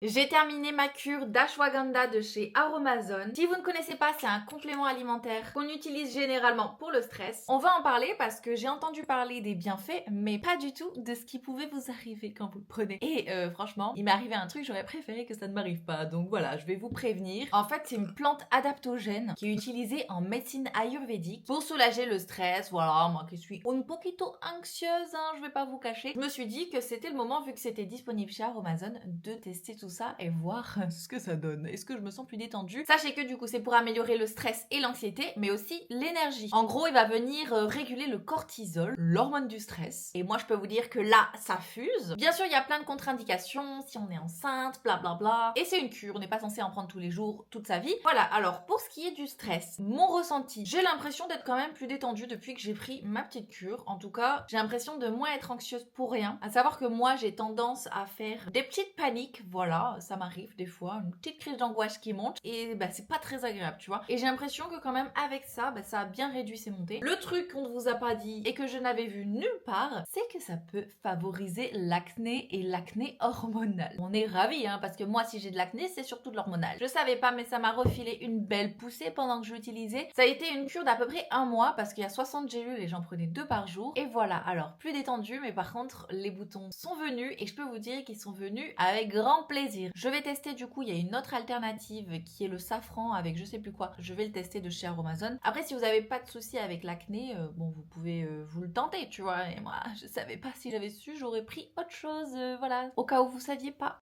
J'ai terminé ma cure d'ashwagandha de chez Aromazone. Si vous ne connaissez pas, c'est un complément alimentaire qu'on utilise généralement pour le stress. On va en parler parce que j'ai entendu parler des bienfaits, mais pas du tout de ce qui pouvait vous arriver quand vous le prenez. Et franchement, il m'est arrivé un truc, j'aurais préféré que ça ne m'arrive pas. Donc voilà, je vais vous prévenir. En fait, c'est une plante adaptogène qui est utilisée en médecine ayurvédique pour soulager le stress. Voilà, moi qui suis un poquito anxieuse, hein, je vais pas vous cacher. Je me suis dit que c'était le moment, vu que c'était disponible chez Aromazone, de tester tout ça et voir ce que ça donne. Est-ce que je me sens plus détendue? Sachez que du coup, c'est pour améliorer le stress et l'anxiété, mais aussi l'énergie. En gros, il va venir réguler le cortisol, l'hormone du stress. Et moi, je peux vous dire que là, ça fuse. Bien sûr, il y a plein de contre-indications, si on est enceinte, blablabla. Et c'est une cure, on n'est pas censé en prendre tous les jours, toute sa vie. Voilà, alors pour ce qui est du stress, mon ressenti, j'ai l'impression d'être quand même plus détendue depuis que j'ai pris ma petite cure. En tout cas, j'ai l'impression de moins être anxieuse pour rien. À savoir que moi, j'ai tendance à faire des petites paniques, voilà, ça m'arrive des fois, une petite crise d'angoisse qui monte et bah c'est pas très agréable, tu vois. Et j'ai l'impression que quand même avec ça, bah, ça a bien réduit ces montées. Le truc qu'on ne vous a pas dit et que je n'avais vu nulle part, c'est que ça peut favoriser l'acné et l'acné hormonal. On est ravis, hein, parce que moi si j'ai de l'acné, c'est surtout de l'hormonal. Je savais pas, mais ça m'a refilé une belle poussée pendant que je l'utilisais. Ça a été une cure d'à peu près un mois parce qu'il y a 60 gélules et j'en prenais 2 par jour. Et voilà, alors plus détendu, mais par contre les boutons sont venus et je peux vous dire qu'ils sont venus avec grand plaisir. Je vais tester du coup, il y a une autre alternative qui est le safran avec je sais plus quoi. Je vais le tester de chez Aromazone. Après, si vous avez pas de soucis avec l'acné, bon, vous pouvez vous le tenter, tu vois. Et moi, je savais pas, si j'avais su, j'aurais pris autre chose, voilà, au cas où vous saviez pas.